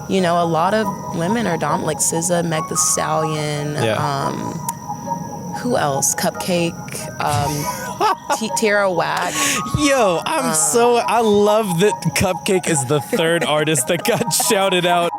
You know, a lot of women are like SZA, Meg The Stallion, who else? Cupcake, Tierra Whack. Yo, I love that Cupcake is the third artist that got shouted out.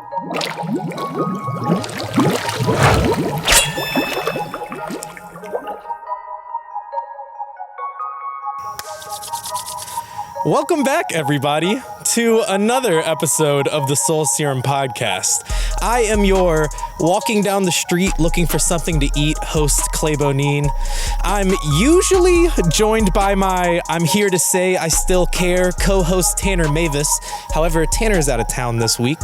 Welcome back, everybody, to another episode of the Soul Serum podcast. I am your walking down the street looking for something to eat host, Clay Bonine. I'm usually joined by my I'm here to say I still care co-host Tanner Mavis. However, Tanner's out of town this week.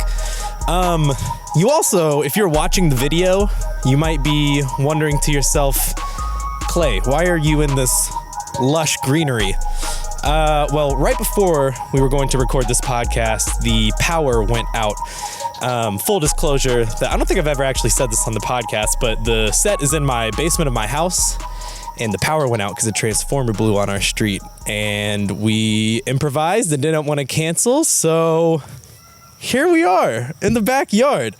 You also, if you're watching the video, you might be wondering to yourself, Clay, why are you in this lush greenery? Well, right before we were going to record this podcast, the power went out. Full disclosure, that I don't think I've ever actually said this on the podcast, but the set is in my basement of my house, and the power went out because a transformer blew on our street, and we improvised and didn't want to cancel, so here we are in the backyard.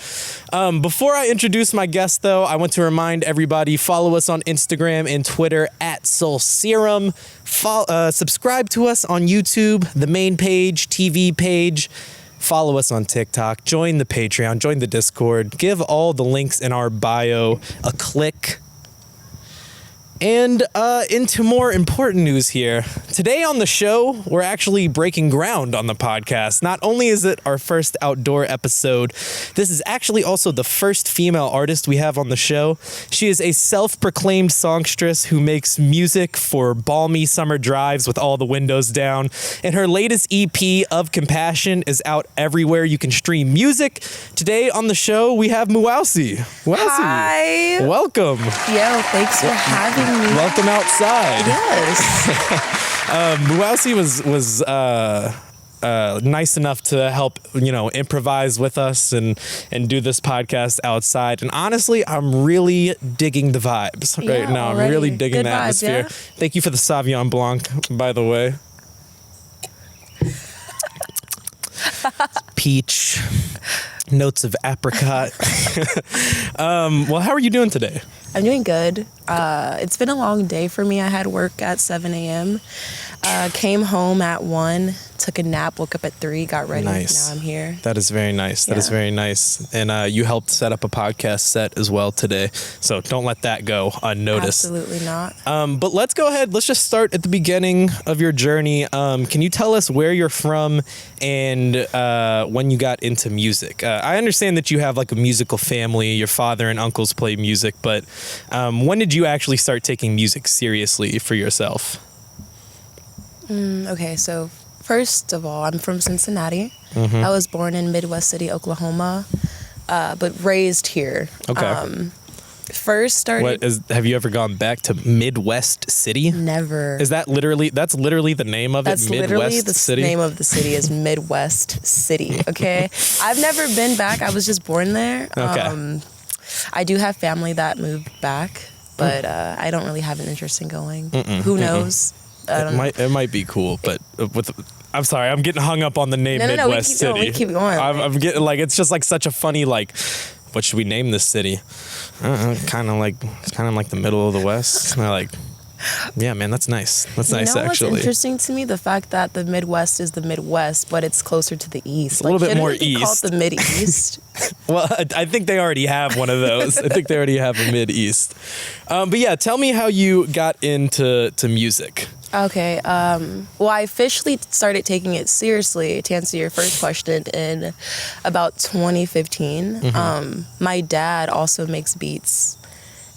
Before I introduce my guest, though, I want to remind everybody, follow us on Instagram and Twitter at Soul Serum. Subscribe to us on YouTube, the main page, TV page. Follow us on TikTok. Join the Patreon. Join the Discord. Give all the links in our bio a click. And into more important news here. Today on the show, we're actually breaking ground on the podcast. Not only is it our first outdoor episode, this is actually also the first female artist we have on the show. She is a self-proclaimed songstress who makes music for balmy summer drives with all the windows down. And her latest EP, Of Compassion, is out everywhere you can stream music. Today on the show, we have Muwosi. Hi. Welcome. Yo, thanks for having me. Welcome outside. Yes. Muwosi was nice enough to help, improvise with us and do this podcast outside. And honestly, I'm really digging the vibes right now. Already. I'm really digging Good the vibes, atmosphere. yeah? Thank you for the Sauvignon Blanc, by the way. Peach. Notes of apricot. Well, how are you doing today? I'm doing good. It's been a long day for me. I had work at 7 a.m. Came home at 1, took a nap, woke up at 3, got ready. Nice. Now I'm here. That is very nice. That is very nice. And you helped set up a podcast set as well today. So don't let that go unnoticed. Absolutely not. But let's go ahead. Let's just start at the beginning of your journey. Can you tell us where you're from and when you got into music? I understand that you have like a musical family. Your father and uncles play music. But when did you actually start taking music seriously for yourself? Okay, so first of all, I'm from Cincinnati. Mm-hmm. I was born in Midwest City, Oklahoma, but raised here. Okay. First started... Have you ever gone back to Midwest City? Never. That's literally the name of it? That's Midwest literally the City? name of the city is Midwest City, okay? I've never been back. I was just born there. Okay. I do have family that moved back, but I don't really have an interest in going. Who knows? It might be cool, but I'm sorry, I'm getting hung up on the name Midwest City. We keep going. I'm getting like it's just like such a funny like, what should we name this city? Kind of like the middle of the West. And like, yeah, man, that's nice. That's nice actually. What's interesting to me? The fact that the Midwest is the Midwest, but it's closer to the East. A little bit more Shouldn't it be called East. the Mid-East? Well, I think they already have one of those. I think they already have a Mid-East. But yeah, tell me how you got into music. Okay. Well, I officially started taking it seriously, to answer your first question, in about 2015. Mm-hmm. My dad also makes beats.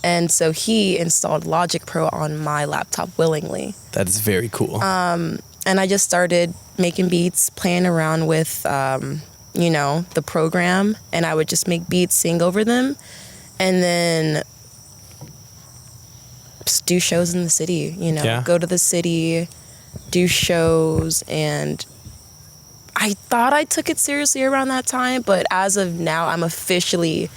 And so he installed Logic Pro on my laptop willingly. That is very cool. And I just started making beats, playing around with, the program. And I would just make beats, sing over them. And then just do shows in the city, go to the city, do shows. And I thought I took it seriously around that time. But as of now, I'm officially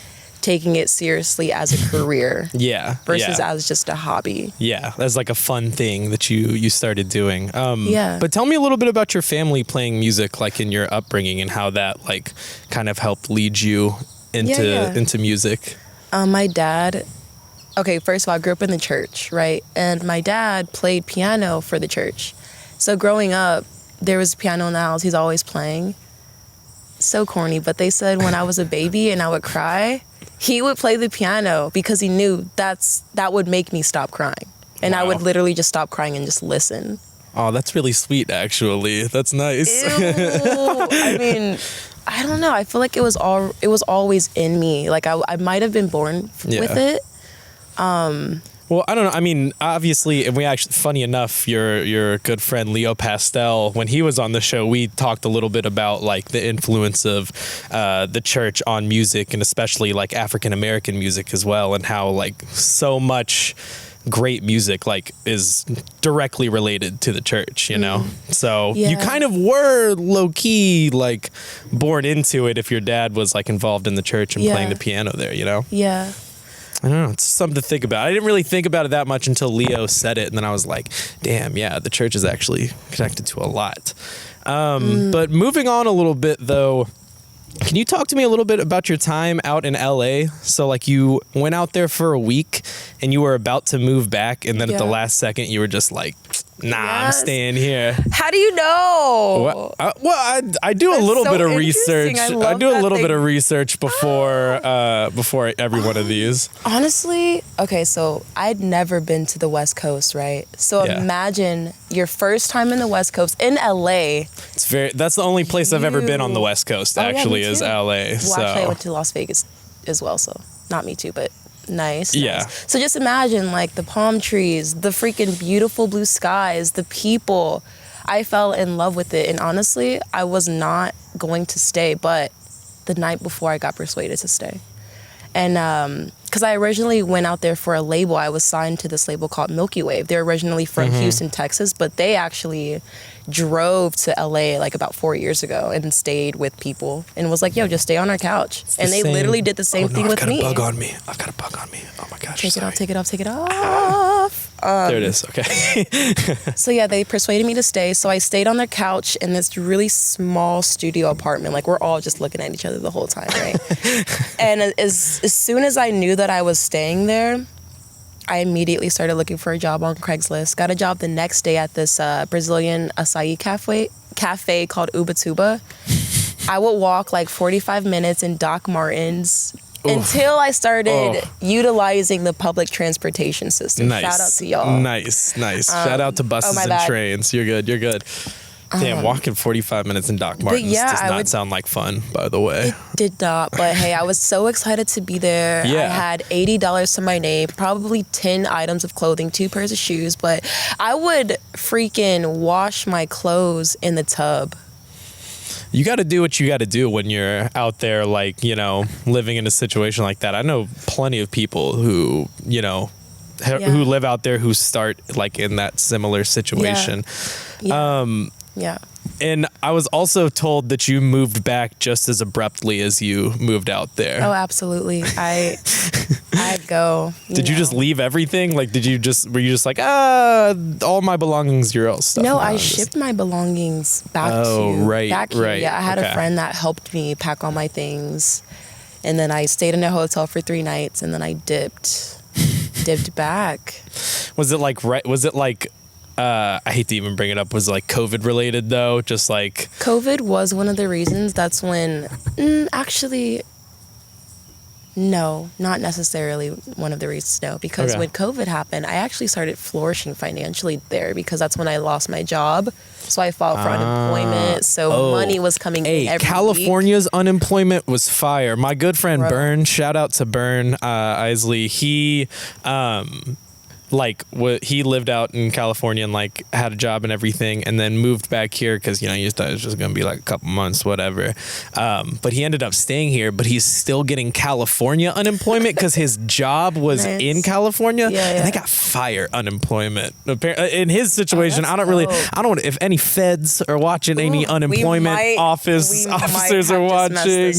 taking it seriously as a career. Yeah. Versus as just a hobby. Yeah, that's like a fun thing that you started doing. Yeah. But tell me a little bit about your family playing music, like in your upbringing, and how that like kind of helped lead you into music. My dad. Okay, first of all, I grew up in the church, right? And my dad played piano for the church. So growing up, there was a piano in the house. He's always playing. So corny, but they said when I was a baby and I would cry, he would play the piano because he knew that would make me stop crying. And Wow. I would literally just stop crying and just listen. Oh, that's really sweet, actually. That's nice. Ew. I mean, I don't know. I feel like it was always in me. Like I might have been born with it. Well, I don't know. I mean, obviously, and we actually, funny enough, your good friend Leo Pastel, when he was on the show, we talked a little bit about like the influence of the church on music, and especially like African American music as well, and how like so much great music like is directly related to the church, you know. So you kind of were low key like born into it if your dad was like involved in the church and playing the piano there, you know. Yeah. I don't know. It's something to think about. I didn't really think about it that much until Leo said it, and then I was like, damn, yeah, the church is actually connected to a lot. But moving on a little bit, though, can you talk to me a little bit about your time out in LA? So, like, you went out there for a week, and you were about to move back, and then at the last second, you were just like, nah, I'm staying here. How do you know? I do a little so bit of interesting. research. I I do a love little that bit of research before every one of these. Honestly, okay, so I'd never been to the West Coast, right? So imagine your first time in the West Coast in LA. That's the only place I've ever been on the West Coast, actually, is LA. Well, so. actually, I went to Las Vegas as well, so not me too, but nice. Yeah. So just imagine like the palm trees, the freaking beautiful blue skies, the people. I fell in love with it, and honestly, I was not going to stay, but the night before I got persuaded to stay. And because I originally went out there for a label, I was signed to this label called Milky Wave. They're originally from Houston, Texas, but they actually drove to LA like about 4 years ago and stayed with people and was like, yo, just stay on our couch. And they literally did the same thing with me. I've got a bug on me. Oh my gosh. Take it off. There it is. Okay. So yeah, they persuaded me to stay. So I stayed on their couch in this really small studio apartment. Like we're all just looking at each other the whole time, right? And as soon as I knew that I was staying there, I immediately started looking for a job on Craigslist. Got a job the next day at this Brazilian acai cafe called Ubatuba. I would walk like 45 minutes in Doc Martens until I started utilizing the public transportation system. Nice. Shout out to y'all. Nice. Shout out to buses and trains. You're good. Damn, walking 45 minutes in Doc Martens does not sound like fun, by the way. It did not, but hey, I was so excited to be there. Yeah. I had $80 to my name, probably 10 items of clothing, 2 pairs of shoes, but I would freaking wash my clothes in the tub. You got to do what you got to do when you're out there, like, you know, living in a situation like that. I know plenty of people who, you know, who live out there who start like in that similar situation. Yeah. And I was also told that you moved back just as abruptly as you moved out there. Oh, absolutely. I'd go. Did you just leave everything? Like, were you just like, all my belongings, your old stuff? No, I shipped my belongings back back here. Yeah, I had a friend that helped me pack all my things. And then I stayed in a hotel for 3 nights, and then I dipped back. Was it like, I hate to even bring it up, was it like COVID related though? Just like COVID was one of the reasons. That's when actually no, not necessarily one of the reasons, no, because when COVID happened, I actually started flourishing financially there because that's when I lost my job. So I filed for unemployment. So money was coming in every California's week. Unemployment was fire. My good friend Bern, shout out to Bern Isley. He like he lived out in California and like had a job and everything, and then moved back here because, you know, he just thought it was just gonna be like a couple months, whatever. But he ended up staying here, but he's still getting California unemployment because his job was in California. Yeah, and they got fire unemployment. In his situation, I don't know if any feds are watching, any unemployment officers are watching.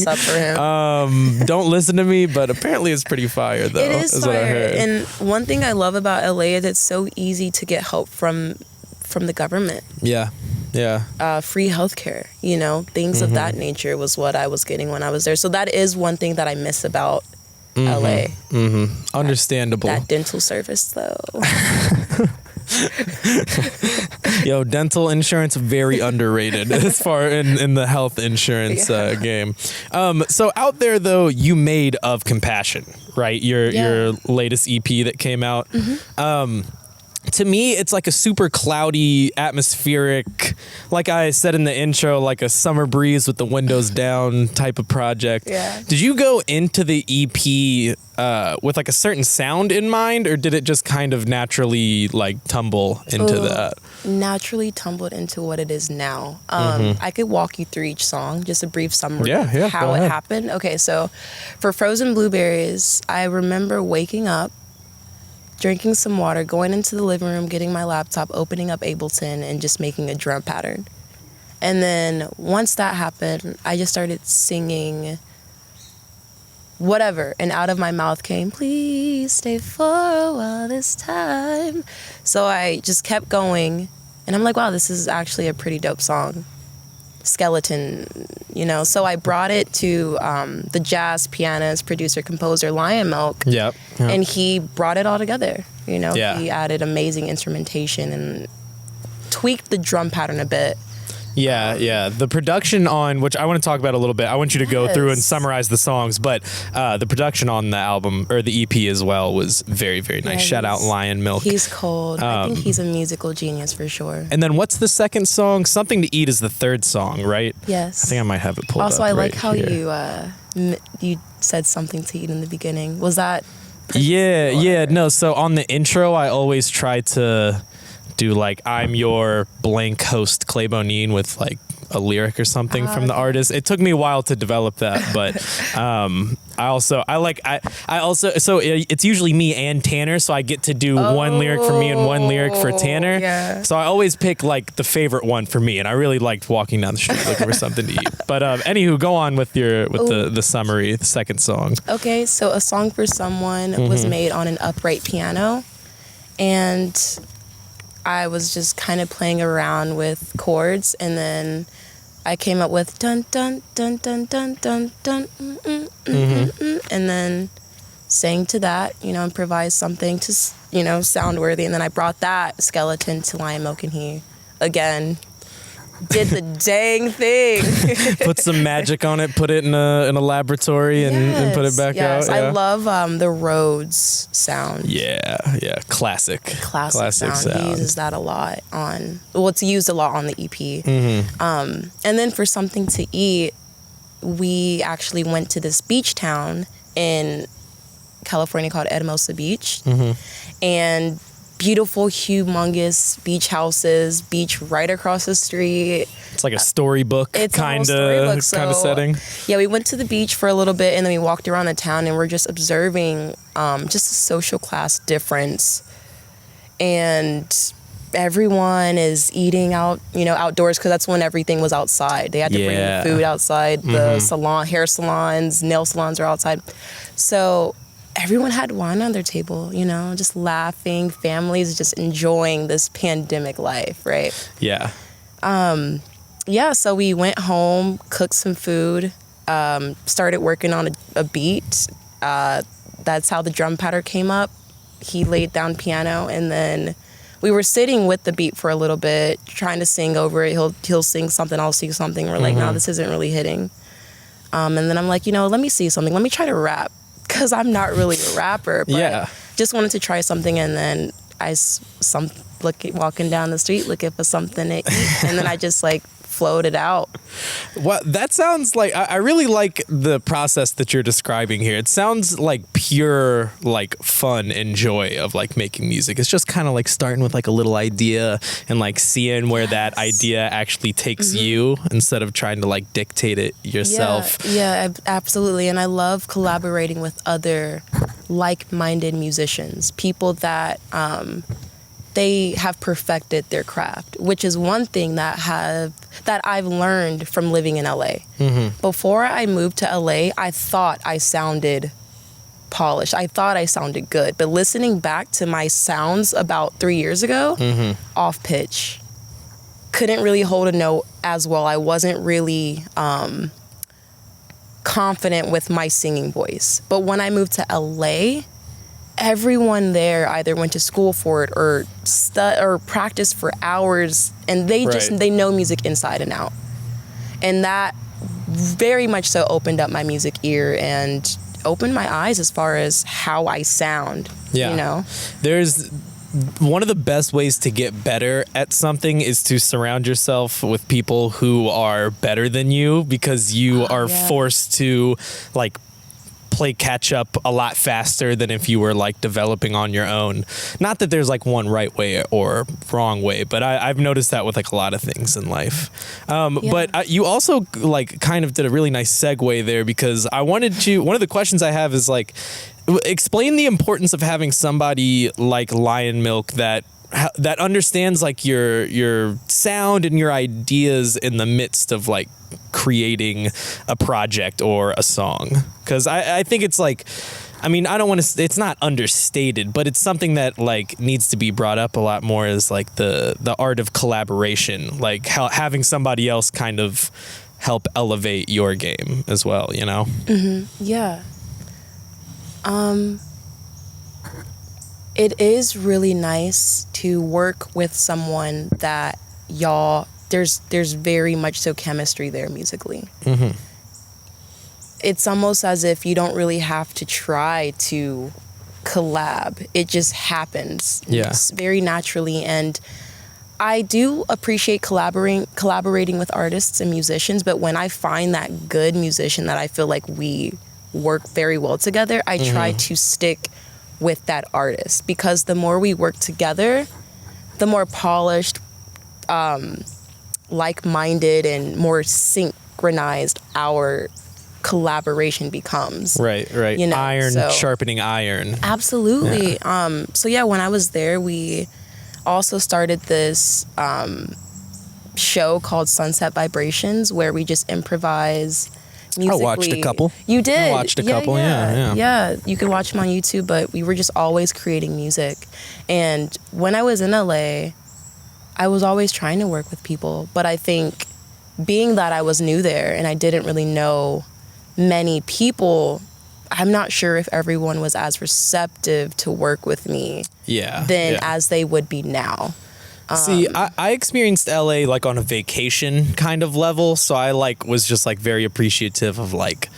Don't listen to me, but apparently it's pretty fire though. It is fire. What I heard. And one thing I love about LA is it's so easy to get help from the government. Yeah. Free healthcare, you know, things of that nature was what I was getting when I was there. So that is one thing that I miss about LA. Understandable. That dental service though. Yo, dental insurance very underrated as far in the health insurance game. So out there though, you made Of Compassion, right? Your latest EP that came out. To me, it's like a super cloudy, atmospheric, like I said in the intro, like a summer breeze with the windows down type of project. Yeah. Did you go into the EP with like a certain sound in mind, or did it just kind of naturally like tumble into that? Naturally tumbled into what it is now. I could walk you through each song, just a brief summary of how it happened. Okay, so for Frozen Blueberries, I remember waking up, drinking some water, going into the living room, getting my laptop, opening up Ableton, and just making a drum pattern. And then once that happened, I just started singing whatever, and out of my mouth came, "Please stay for a while this time." So I just kept going, and I'm like, wow, this is actually a pretty dope song. Skeleton, you know. So I brought it to the jazz pianist, producer, composer Lion Milk. Yep. And he brought it all together. You know, Yeah. He added amazing instrumentation and tweaked the drum pattern a bit. Yeah. The production on, which I want to talk about a little bit. I want you to go through and summarize the songs, but the production on the album or the EP as well was very, very nice. Shout out Lion Milk. He's cold. I think he's a musical genius for sure. And then what's the second song? Something to Eat is the third song, right? Yes. I think I might have it pulled also, up. I like right how here. you said something to eat in the beginning. Was that? Yeah. No, so on the intro, I always try to do like, "I'm your blank host, Clay Bonine," with like a lyric or something from the artist. It took me a while to develop that, but it's usually me and Tanner, so I get to do one lyric for me and one lyric for Tanner. Yeah. So I always pick like the favorite one for me, and I really liked walking down the street looking for something to eat. But anywho, go on with the summary, the second song. Okay, so A Song for Someone was made on an upright piano, and I was just kind of playing around with chords, and then I came up with dun dun dun dun dun dun dun and then sang to that, you know, improvised something to, you know, sound worthy, and then I brought that skeleton to Lion Milk, and he again did the dang thing. Put some magic on it, put it in a laboratory and put it back out. Yeah. I love the Rhodes sound. Yeah. Classic sound. He uses that a lot it's used a lot on the EP. And then for Something to Eat, we actually went to this beach town in California called Hermosa Beach. And beautiful, humongous beach houses, beach right across the street. It's like a storybook kind of setting. Yeah, we went to the beach for a little bit, and then we walked around the town, and we're just observing just the social class difference. And everyone is eating outdoors, because that's when everything was outside. They had to bring the food outside. The hair salons, nail salons are outside. So everyone had wine on their table, you know, just laughing, families just enjoying this pandemic life, right? Yeah. So we went home, cooked some food, started working on a beat. That's how the drum pattern came up. He laid down piano, and then we were sitting with the beat for a little bit, trying to sing over it. He'll sing something, I'll sing something. We're like, no, this isn't really hitting. And then I'm like, let me see something. Let me try to rap. Because I'm not really a rapper, but just wanted to try something, and then walking down the street looking for something to eat, and then I just like float it out. Well, that sounds like I really like the process that you're describing here. It sounds like pure like fun and joy of like making music. It's just kind of like starting with like a little idea and like seeing where that idea actually takes you instead of trying to like dictate it yourself. Yeah, absolutely. And I love collaborating with other like-minded musicians, people that they have perfected their craft, which is one thing that I've learned from living in LA. Before I moved to LA, I thought I sounded polished. I thought I sounded good. But listening back to my sounds about 3 years ago, off pitch, couldn't really hold a note as well. I wasn't really confident with my singing voice. But when I moved to LA, everyone there either went to school for it or practiced for hours, and they know music inside and out. And that very much so opened up my music ear and opened my eyes as far as how I sound. Yeah. You know? There's one of the best ways to get better at something is to surround yourself with people who are better than you, because you are forced to like play catch up a lot faster than if you were like developing on your own. Not that there's like one right way or wrong way, but I've noticed that with like a lot of things in life. But you also like kind of did a really nice segue there, because one of the questions I have is like, explain the importance of having somebody like Lion Milk that understands like your sound and your ideas in the midst of like creating a project or a song. Because I think it's like, I mean, I don't want to, it's not understated, but it's something that like needs to be brought up a lot more, is like the art of collaboration, like how having somebody else kind of help elevate your game as well, you know? Yeah. It is really nice to work with someone that there's very much so chemistry there musically. It's almost as if you don't really have to try to collab. It just happens very naturally. And I do appreciate collaborating with artists and musicians, but when I find that good musician that I feel like we work very well together, I try to stick with that artist, because the more we work together, the more polished, like-minded, and more synchronized our collaboration becomes. Right. You know, iron sharpening iron. Absolutely. So yeah, when I was there, we also started this show called Sunset Vibrations, where we just improvise musically. I watched a couple. You did? I watched a couple, yeah. Yeah, you can watch them on YouTube, but we were just always creating music. And when I was in LA, I was always trying to work with people, but I think being that I was new there and I didn't really know many people, I'm not sure if everyone was as receptive to work with me as they would be now. See, I experienced LA like on a vacation kind of level, so I like was just like very appreciative of like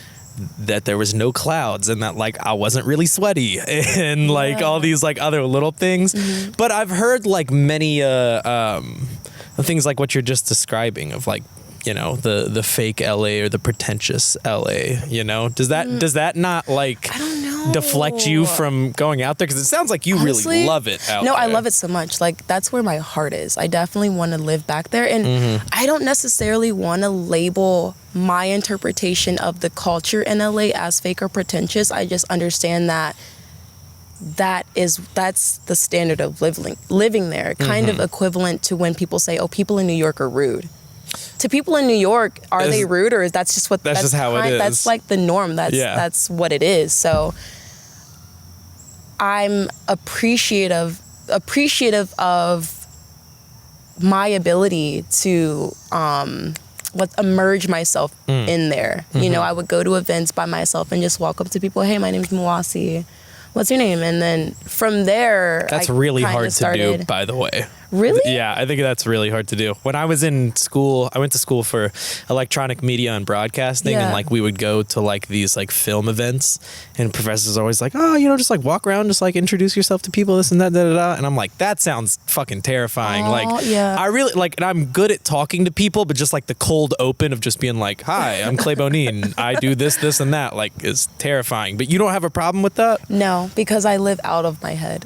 that there was no clouds and that like I wasn't really sweaty and like all these like other little things. But I've heard like many things like what you're just describing of like, you know, the fake LA or the pretentious LA, you know? Does that not like I don't know. deflect you from going out there? Because it sounds like you Honestly, really love it out there. No, I love it so much. Like, that's where my heart is. I definitely want to live back there. And I don't necessarily want to label my interpretation of the culture in LA as fake or pretentious. I just understand that that's the standard of living there. Kind of equivalent to when people say, oh, people in New York are rude. To people in New York, are they rude, or is that's just what? That's just how it is. That's like the norm. That's what it is. So I'm appreciative of my ability to immerse myself in there. You know, I would go to events by myself and just walk up to people. Hey, my name's Muwosi. What's your name? And then from there, that's really hard to do, by the way. Really? Yeah, I think that's really hard to do. When I was in school, I went to school for electronic media and broadcasting, and like we would go to like these like film events, and professors are always like, oh, you know, just like walk around, just like introduce yourself to people, this and that, and I'm like, that sounds fucking terrifying. I really like, and I'm good at talking to people, but just like the cold open of just being like, hi, I'm Clay Bonine, I do this, and that, like, is terrifying. But you don't have a problem with that? No, because I live out of my head.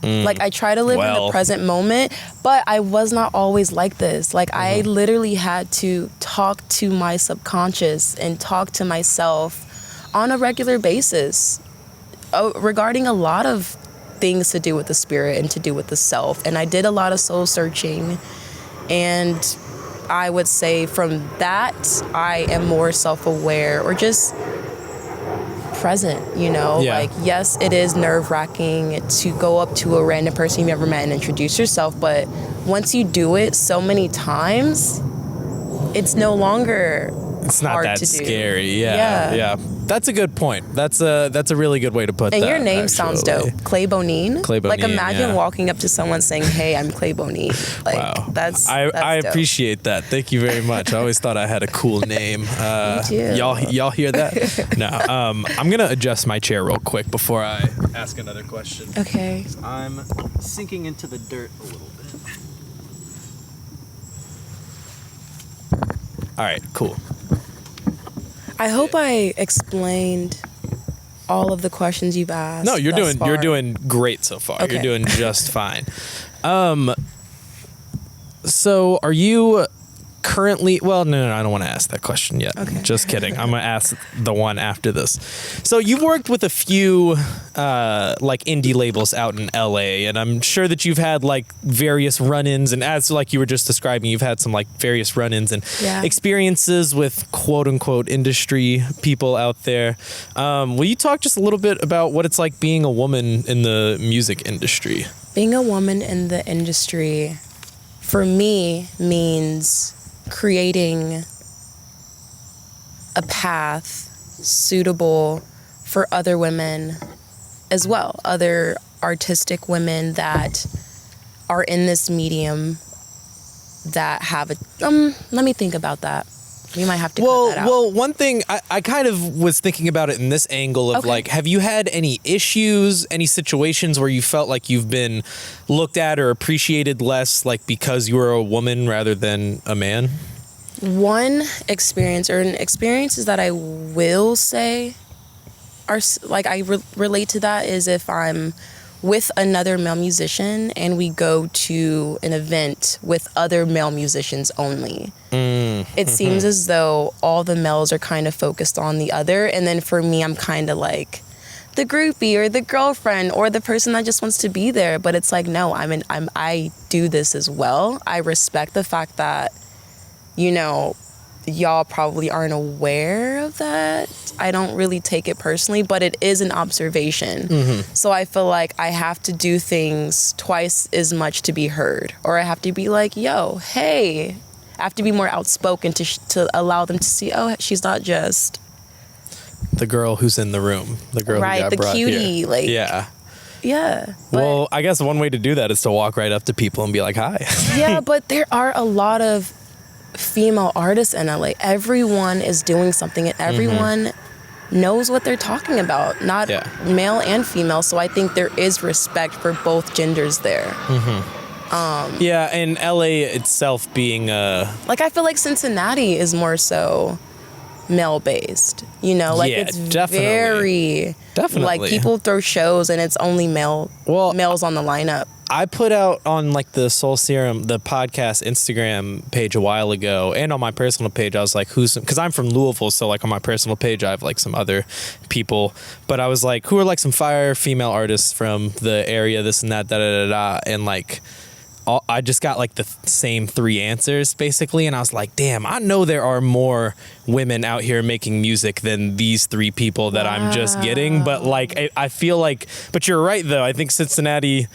Like, I try to live in the present moment, but I was not always like this. Like, I literally had to talk to my subconscious and talk to myself on a regular basis regarding a lot of things to do with the spirit and to do with the self. And I did a lot of soul searching, and I would say from that, I am more self-aware or just present, you know? Like, yes, it is nerve-wracking to go up to a random person you've never met and introduce yourself, but once you do it so many times, it's no longer it's not hard that to do. Scary. Yeah. That's a good point. That's a really good way to put that. And your name sounds dope. Clay Bonine. Clay Bonine. Like, imagine walking up to someone saying, hey, I'm Clay Bonine. Like, wow. That's I dope. appreciate that. Thank you very much. I always thought I had a cool name. Me too. Y'all hear that? No. I'm gonna adjust my chair real quick before I ask another question. Okay. I'm sinking into the dirt a little bit. All right. Cool. I hope I explained all of the questions you've asked. No, you're doing great so far. Okay. You're doing just fine. So are you currently, well, no, I don't want to ask that question yet. Okay. Just kidding. I'm going to ask the one after this. So you've worked with a few like indie labels out in LA, and I'm sure that you've had like various run-ins, and as like you were just describing, you've had some like various run-ins and experiences with quote unquote industry people out there. Will you talk just a little bit about what it's like being a woman in the music industry? Being a woman in the industry, for me, means creating a path suitable for other women as well, other artistic women that are in this medium that have a let me think about that. You might have to cut that out. Well, one thing I kind of was thinking about it in this angle of like, have you had any issues, any situations where you felt like you've been looked at or appreciated less, like because you were a woman rather than a man? One experience, or experiences that I will say are like I relate to that, is if I'm with another male musician and we go to an event with other male musicians only. It seems as though all the males are kind of focused on the other, and then for me, I'm kind of like the groupie or the girlfriend or the person that just wants to be there. But it's like, no, I do this as well. I respect the fact that, you know, y'all probably aren't aware of that. I don't really take it personally, but it is an observation. So I feel like I have to do things twice as much to be heard, or I have to be like, yo, hey. I have to be more outspoken to allow them to see, oh, she's not just the girl who's in the room, the girl who got the brought cutie, here. like yeah. Well, I guess one way to do that is to walk right up to people and be like, hi. Yeah, but there are a lot of female artists in LA. Everyone is doing something, and everyone knows what they're talking about, not male and female. So I think there is respect for both genders there. And LA itself being like, I feel like Cincinnati is more so male based, you know, like it's definitely like people throw shows and it's only males on the lineup. I put out on like the Soul Serum, the podcast Instagram page a while ago, and on my personal page, I was like, because I'm from Louisville, so like on my personal page, I have like some other people, but I was like, who are like some fire female artists from the area, this and that, and like, I just got like the same 3 answers basically, and I was like, damn, I know there are more women out here making music than these 3 people that I'm just getting, but like I feel like, but you're right though, I think Cincinnati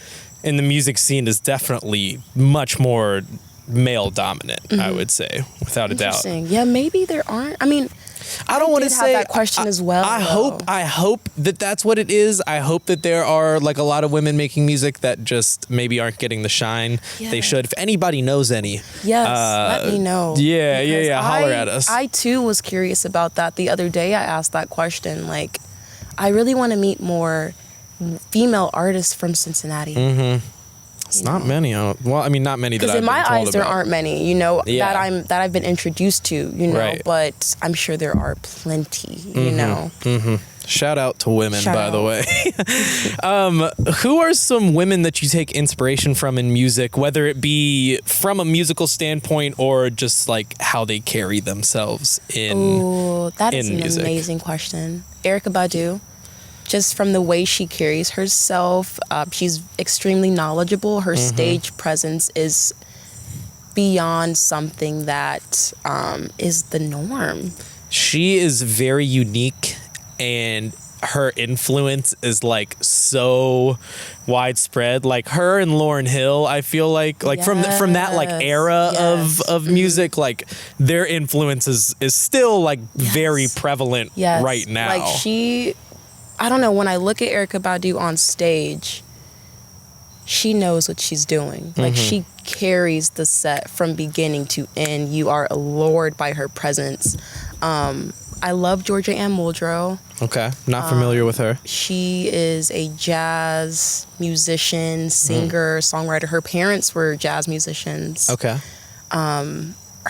in the music scene is definitely much more male dominant, I would say, without a doubt. Yeah, maybe there aren't, I mean, I don't want to say that question as well. I hope that that's what it is. I hope that there are like a lot of women making music that just maybe aren't getting the shine they should. If anybody knows any, let me know. Yeah. Holler at us. I too was curious about that the other day. I asked that question. Like, I really want to meet more female artists from Cincinnati. Mm-hmm. It's not many. Well, I mean, not many that I've been told about. Because in my eyes, there aren't many, that I've been introduced to, Right. But I'm sure there are plenty, you know. Mm-hmm. Shout out to women, by the way. Who are some women that you take inspiration from in music, whether it be from a musical standpoint or just like how they carry themselves in music? Oh, that is an amazing question. Erykah Badu. Just from the way she carries herself, she's extremely knowledgeable. Her stage presence is beyond something that is the norm. She is very unique, and her influence is like so widespread. Like her and Lauryn Hill, I feel like from that like era of music, like their influence is still like very prevalent right now. Like I don't know, when I look at Erykah Badu on stage, she knows what she's doing. Like, she carries the set from beginning to end. You are allured by her presence. I love Georgia Ann Muldrow. Okay, not familiar with her. She is a jazz musician, singer, songwriter. Her parents were jazz musicians. Okay. Her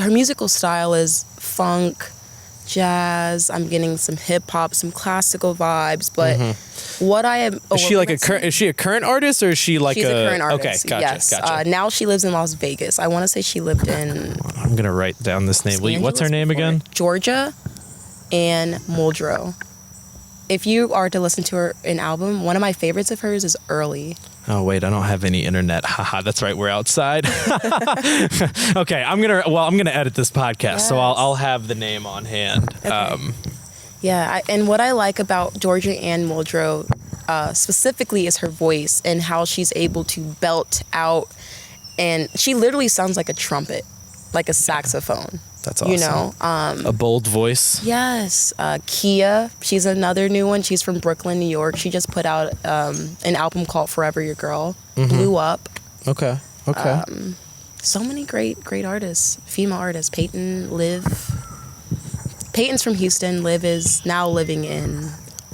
musical style is funk, jazz. I'm getting some hip hop, some classical vibes, but what I am is she a current artist, or is she like she's a current artist? Okay, gotcha. Yes. Gotcha. Now she lives in Las Vegas. I want to say she lived in. I'm gonna write down this name. What's her name again? Georgia Ann Muldrow. If you are to listen to an album, one of my favorites of hers is Early. Oh wait, I don't have any internet. Haha, that's right, we're outside. Okay, I'm gonna edit this podcast, so I'll have the name on hand. Okay. And what I like about Georgia Ann Muldrow specifically is her voice and how she's able to belt out, and she literally sounds like a trumpet, like a saxophone. That's awesome. A bold voice. Yes. Kia, she's another new one. She's from Brooklyn, New York. She just put out an album called Forever Your Girl. Blew up. Okay. So many great artists, female artists. Liv. Peyton's from Houston. Liv is now living in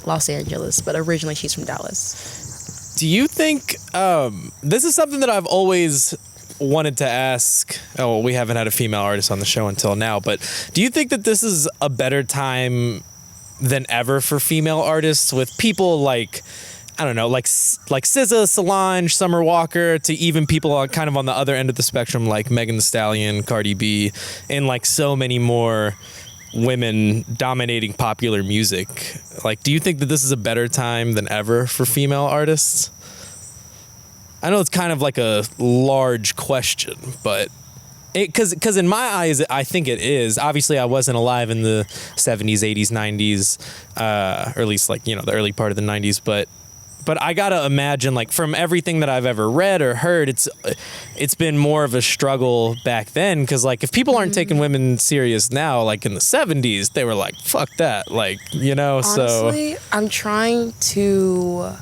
Los Angeles, but originally she's from Dallas. Do you think, this is something that I've always wanted to ask. Oh, well, we haven't had a female artist on the show until now, but do you think that this is a better time than ever for female artists, with people like, I don't know, like SZA, Solange, Summer Walker, to even people kind of on the other end of the spectrum like Megan Thee Stallion, Cardi B, and like so many more women dominating popular music? Like, do you think that this is a better time than ever for female artists? I know it's kind of like a large question, but because in my eyes, I think it is. Obviously, I wasn't alive in the 70s, 80s, 90s, or at least like, the early part of the 90s, but I gotta imagine, like, from everything that I've ever read or heard, it's been more of a struggle back then, because like if people aren't taking women serious now, like in the 70s, they were like, fuck that, like, Honestly, I'm trying to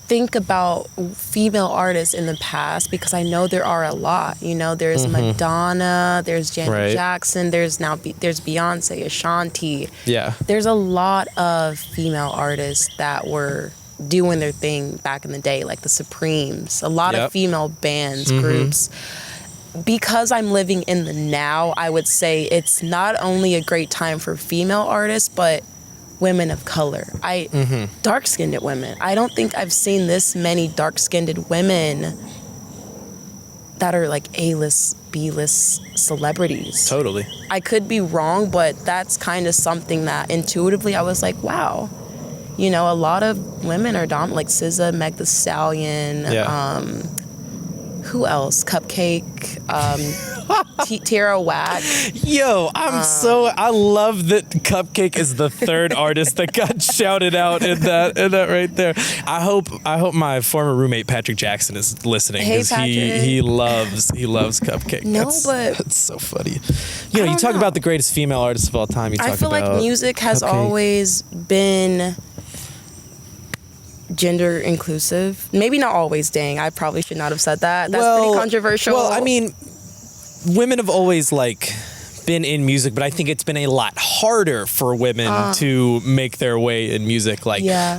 think about female artists in the past, because I know there are a lot. There's Madonna, there's Janet Jackson, there's Beyonce, Ashanti. Yeah. There's a lot of female artists that were doing their thing back in the day, like the Supremes, a lot of female bands, groups. Because I'm living in the now, I would say it's not only a great time for female artists, but women of color. Dark-skinned women. I don't think I've seen this many dark-skinned women that are like A-list, B-list celebrities. Totally. I could be wrong, but that's kind of something that intuitively I was like, wow. A lot of women are dominant, like SZA, Meg Thee Stallion, who else? Cupcake. Tierra Whack. Yo, I love that Cupcake is the third artist that got shouted out in that right there. I hope my former roommate Patrick Jackson is listening, Hey, because he loves Cupcake. No, that's so funny. You know, you talk about the greatest female artist of all time. I feel like music has always been gender inclusive. Maybe not always. Dang, I probably should not have said that. That's pretty controversial. Well, I mean, women have always been in music, but I think it's been a lot harder for women to make their way in music.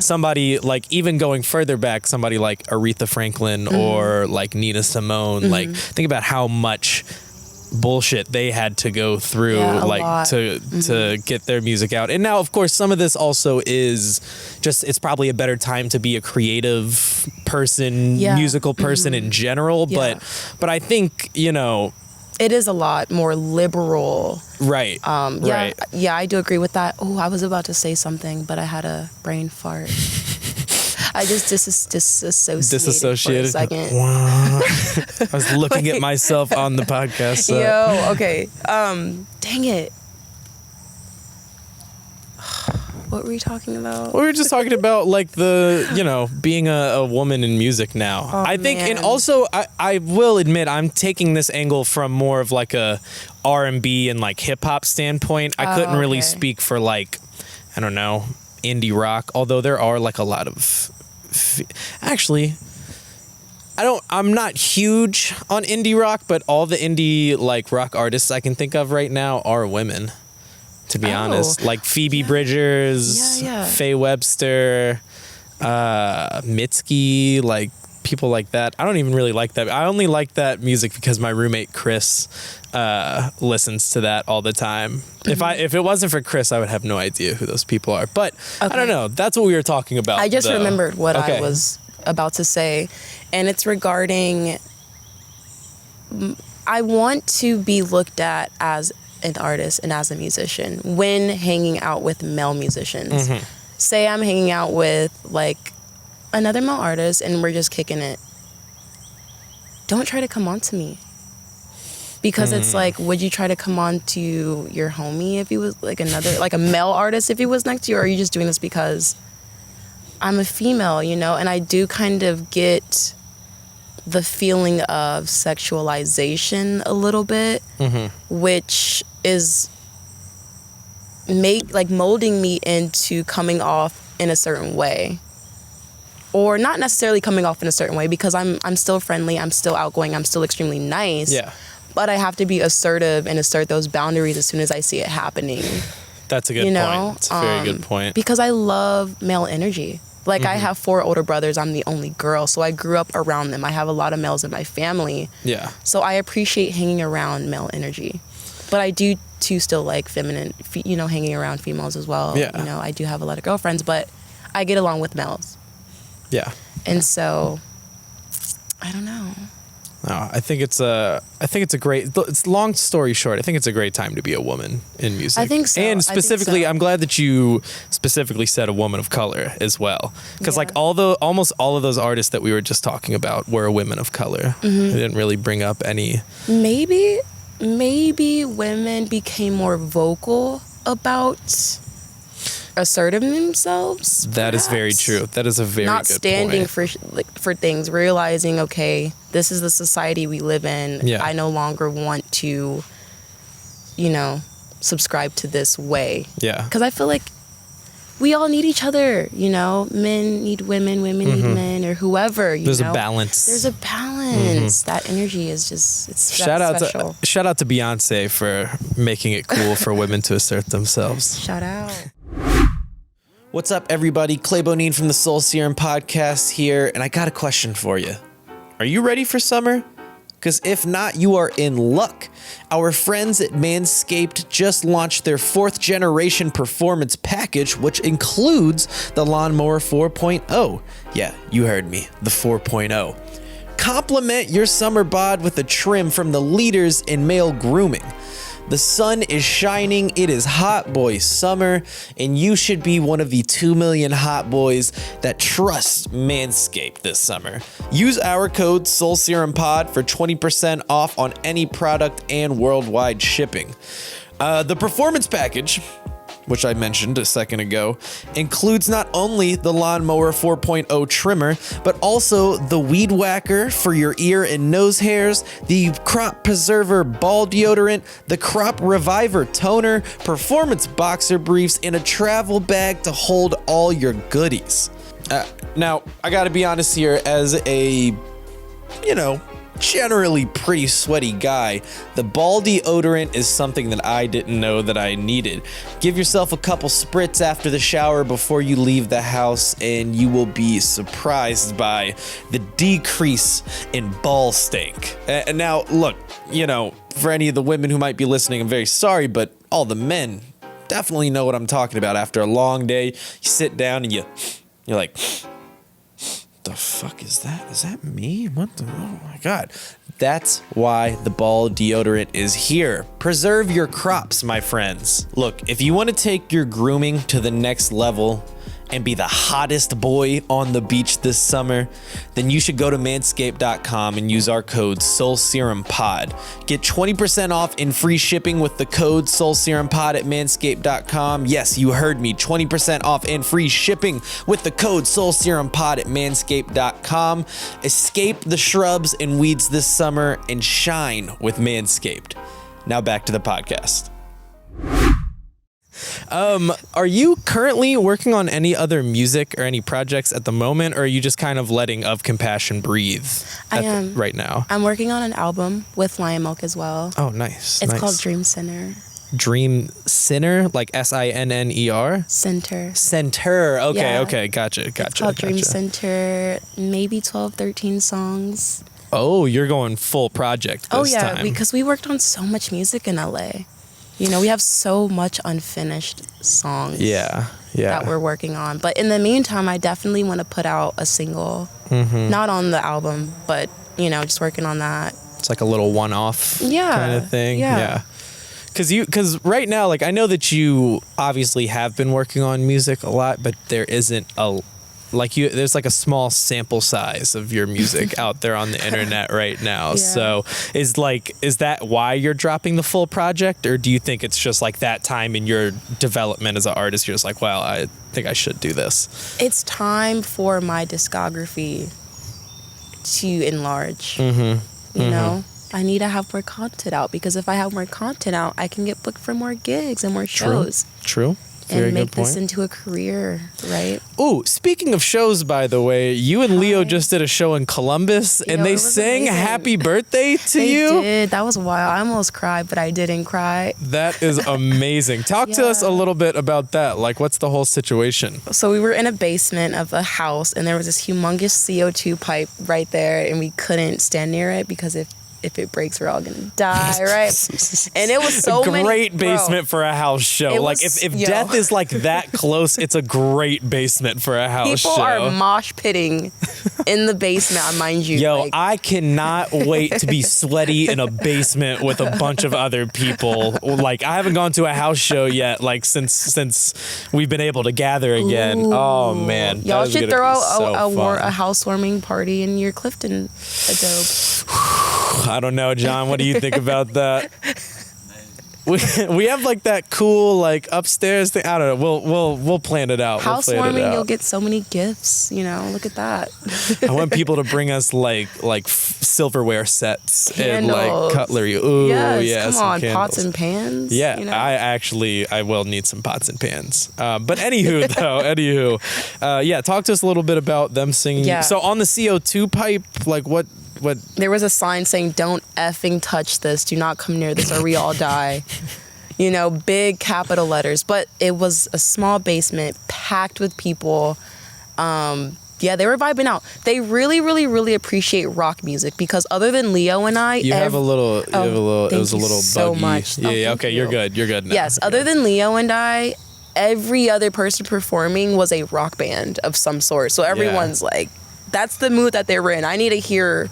Somebody even going further back, somebody like Aretha Franklin or like Nina Simone. Think about how much bullshit they had to go through to get their music out. And now, of course, some of this also is just, it's probably a better time to be a creative person, musical person in general. But I think, you know, it is a lot more liberal. Right. Right. Yeah, I do agree with that. Oh, I was about to say something, but I had a brain fart. I just disassociated for a second. Wow. I was looking at myself on the podcast. So. Yo, okay. Dang it. What were we talking about? We were just talking about being a woman in music now. Oh, I think, man. and also I will admit I'm taking this angle from more of like a R&B and like hip hop standpoint. I couldn't really speak for I don't know, indie rock, although there are like a lot of actually I'm not huge on indie rock, but all the indie rock artists I can think of right now are women, to be honest. Like Phoebe Bridgers, Faye Webster, Mitski, people like that. I don't even really like that. I only like that music because my roommate Chris listens to that all the time. If it wasn't for Chris, I would have no idea who those people are. But I don't know. That's what we were talking about. I just remembered what I was about to say, and it's regarding, I want to be looked at as an artist and as a musician when hanging out with male musicians. Say I'm hanging out with another male artist and we're just kicking it. Don't try to come on to me. Because it's would you try to come on to your homie if he was a male artist if he was next to you, or are you just doing this because I'm a female, you know? And I do kind of get the feeling of sexualization a little bit, which is molding me into coming off in a certain way. Or not necessarily coming off in a certain way, because I'm still friendly, I'm still outgoing, I'm still extremely nice. Yeah. But I have to be assertive and assert those boundaries as soon as I see it happening. That's a good point. That's a very good point. Because I love male energy. I have 4 older brothers. I'm the only girl, so I grew up around them. I have a lot of males in my family. Yeah. So I appreciate hanging around male energy. But I do, too, still like feminine, hanging around females as well. Yeah. You know, I do have a lot of girlfriends, but I get along with males. Yeah. And so, I don't know. No, I think it's a great. It's long story short. I think it's a great time to be a woman in music. I think so. And specifically, I'm glad that you specifically said a woman of color as well, because almost all of those artists that we were just talking about were women of color. They didn't really bring up any. Maybe women became more vocal about asserting themselves. That is very true. That is a very good point. Not standing for things, realizing, okay, this is the society we live in. Yeah. I no longer want to, subscribe to this way. Yeah. Because I feel like we all need each other, men need women, women need men, or whoever, There's a balance. There's a balance. That energy is just, it's shout out special. Shout out to Beyonce for making it cool for women to assert themselves. Shout out. What's up, everybody? Clay Bonine from the Soul Serum podcast here, and I got a question for you. Are you ready for summer? Because if not, you are in luck. Our friends at Manscaped just launched their 4th generation performance package, which includes the Lawnmower 4.0. Yeah, you heard me, the 4.0. Complement your summer bod with a trim from the leaders in male grooming. The sun is shining, it is hot boy summer, and you should be one of the 2 million hot boys that trust Manscaped this summer. Use our code SoulSerumPod for 20% off on any product and worldwide shipping. The Performance Package, which I mentioned a second ago, includes not only the Lawnmower 4.0 trimmer, but also the Weed Whacker for your ear and nose hairs, the Crop Preserver ball deodorant, the Crop Reviver toner, performance boxer briefs, and a travel bag to hold all your goodies. Now, I gotta be honest here, as a, generally pretty sweaty guy, the ball deodorant is something that I didn't know that I needed. Give yourself a couple spritz after the shower before you leave the house, and you will be surprised by the decrease in ball stink. And now, look, for any of the women who might be listening, I'm very sorry, but all the men definitely know what I'm talking about. After a long day, you sit down and you're like, the fuck is that? Is that me? Oh my God. That's why the ball deodorant is here. Preserve your crops, my friends. Look, if you want to take your grooming to the next level and be the hottest boy on the beach this summer, then you should go to manscaped.com and use our code SoulSerumPod. Get 20% off and free shipping with the code SoulSerumPod at manscaped.com. Yes, you heard me. 20% off and free shipping with the code SoulSerumPod at manscaped.com. Escape the shrubs and weeds this summer and shine with Manscaped. Now back to the podcast. Are you currently working on any other music or any projects at the moment, or are you just kind of letting Of Compassion breathe right now? I'm working on an album with Lion Milk as well. Oh, nice. It's called Dream Center. Dream Center, like SINNER? Center. Center. Okay, Yeah. Okay, gotcha. It's called Dream Center, maybe 12, 13 songs. Oh, you're going full project this time. Because we worked on so much music in LA. We have so much unfinished songs that we're working on. But in the meantime, I definitely want to put out a single. Mm-hmm. Not on the album, but, just working on that. It's like a little one-off kind of thing. Yeah. Because right now, like, I know that you obviously have been working on music a lot, but there isn't there's like a small sample size of your music out there on the internet right now. Yeah. So is that why you're dropping the full project, or do you think it's just like that time in your development as an artist, you're just like, well, I think I should do this? It's time for my discography to enlarge. Mm-hmm. You know? I need to have more content out, because if I have more content out, I can get booked for more gigs and more shows. True. Very and make this into a career, right? Oh, speaking of shows, by the way, you and Leo just did a show in Columbus, and they sang amazing. Happy Birthday to you. They did. That was wild. I almost cried, but I didn't cry. That is amazing. Talk to us a little bit about that. Like, what's the whole situation? So we were in a basement of a house, and there was this humongous CO2 pipe right there, and we couldn't stand near it because if it breaks, we're all gonna die, right? And it was so a great basement for a house show. Like, if death is like that close, it's a great basement for a house show. People are mosh pitting in the basement, mind you. Yo, I cannot wait to be sweaty in a basement with a bunch of other people. Like, I haven't gone to a house show yet, like, since we've been able to gather again. Ooh. Oh man, y'all should throw a housewarming party in your Clifton adobe. I don't know, John. What do you think about that? We have like that cool like upstairs thing. I don't know. We'll plan it out. Housewarming, you'll get so many gifts. Look at that. I want people to bring us like silverware sets candles. And like cutlery. Ooh, yes, come on, pots and pans. Yeah, I will need some pots and pans. But anywho, talk to us a little bit about them singing. Yeah. So on the CO2 pipe, like what? There was a sign saying, "Don't effing touch this. Do not come near this, or we all die." Big capital letters. But it was a small basement packed with people. They were vibing out. They really, really, really appreciate rock music, because other than Leo and I, it was a little buggy. So much. Yeah. Okay, you're good. You're good now. Yes. Other than Leo and I, every other person performing was a rock band of some sort. So everyone's like, that's the mood that they were in. I need to hear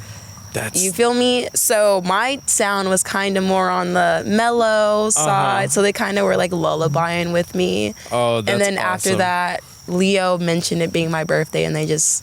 You feel me? So my sound was kind of more on the mellow side. So they kind of were like lullabying with me. Oh, that's And then awesome. after that, Leo mentioned it being my birthday, and they just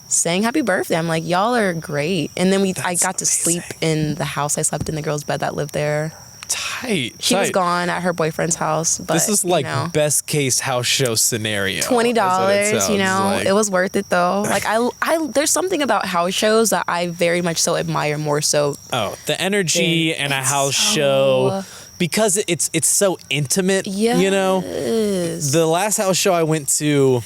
sang happy birthday. I'm like, y'all are great. And then I got to sleep in the house. I slept in the girl's bed that lived there. Tight. She was gone at her boyfriend's house. But this is like best case house show scenario. $20, It was worth it though. Like I there's something about house shows that I very much so admire more so. Oh, the energy in a house show. Because it's so intimate, you know? The last house show I went to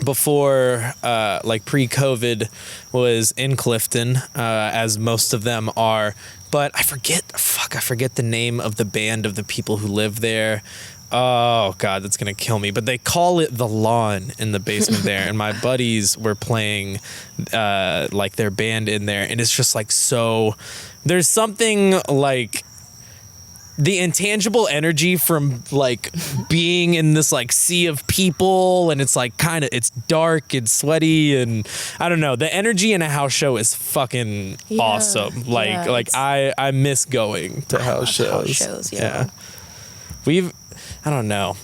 before, like pre-COVID, was in Clifton, as most of them are. But I forget the name of the band of the people who live there. Oh, God, that's going to kill me. But they call it The Lawn in the basement there. And my buddies were playing, like, their band in there. And it's just, like, so... There's something, like... The intangible energy from like being in this like sea of people, and it's like it's dark and sweaty, and I don't know, the energy in a house show is fucking awesome. I miss going to house shows. I don't know.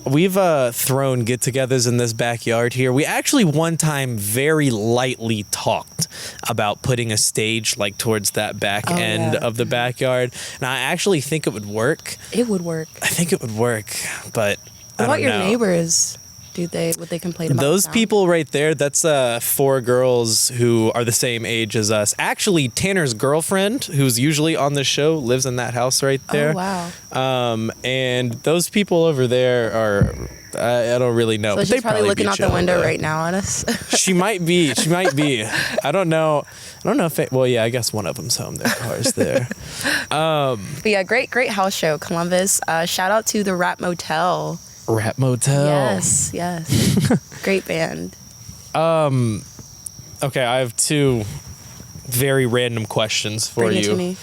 We've thrown get-togethers in this backyard here. We actually one time very lightly talked about putting a stage like towards that back end of the backyard. And I actually think it would work. It would work. I think it would work, but what about your know. Neighbors? Would they complain about those people right there? That's 4 girls who are the same age as us. Actually, Tanner's girlfriend, who's usually on the show, lives in that house right there. Oh wow! And those people over there are I don't really know. So but she's probably looking out the window right now at us. She might be. I don't know. If I guess one of them's home. Their car's there. But yeah, great house show, Columbus. Shout out to the Rap Motel. Rap Motel. Yes. Great band. Okay, I have 2 very random questions for Bring you. It to me.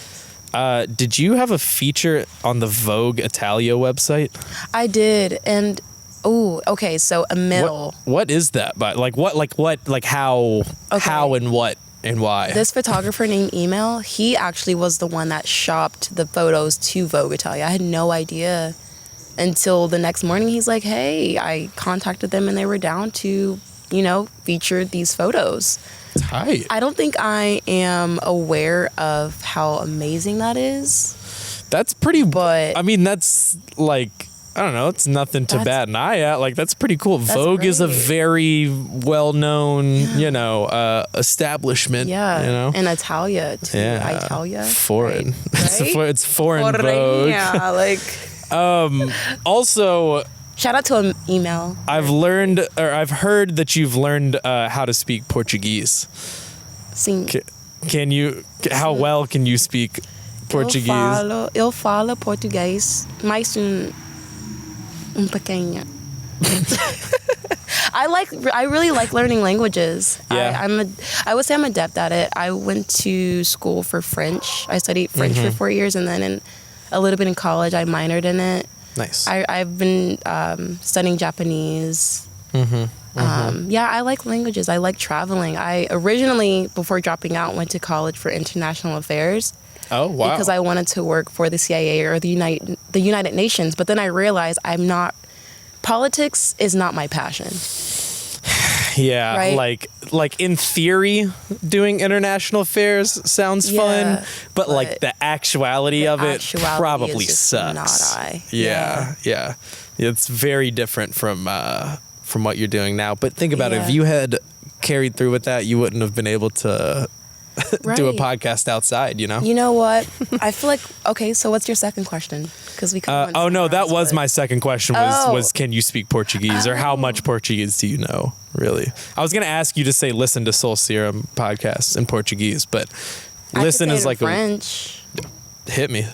Did you have a feature on the Vogue Italia website? I did, and okay, so Emil. What is that? But how and what and why? This photographer named Emil, he actually was the one that shopped the photos to Vogue Italia. I had no idea until the next morning. He's like, hey, I contacted them and they were down to, feature these photos. Tight. I don't think I am aware of how amazing that is. That's pretty, but I mean, that's like, I don't know, it's nothing to bat an eye at. Like, that's pretty cool. Vogue great. is a very well-known, establishment. Yeah. And Italia, too. Yeah. Italia. Foreign. Right? It's foreign Vogue. Yeah, like... Also... Shout out to an email. I've heard that you've learned how to speak Portuguese. Sim. How well can you speak Portuguese? Eu falo português, mais pequeno. I really like learning languages. Yeah. I would say I'm adept at it. I went to school for French. I studied French for 4 years, and then a little bit in college, I minored in it. Nice. I've been studying Japanese. Yeah, I like languages. I like traveling. I originally, before dropping out, went to college for international affairs. Oh, wow. Because I wanted to work for the CIA or the United Nations. But then I realized politics is not my passion. Yeah, right? like in theory, doing international affairs sounds fun, but like the actuality of it probably sucks. Yeah. It's very different from what you're doing now. But think about it. If you had carried through with that, you wouldn't have been able to do a podcast outside, You know what? I feel like, okay, so what's your second question? Because we that was my second question was can you speak Portuguese or how much Portuguese do you know, really? I was going to ask you to say listen to Soul Serum podcasts in Portuguese, but listen is like French. Hit me.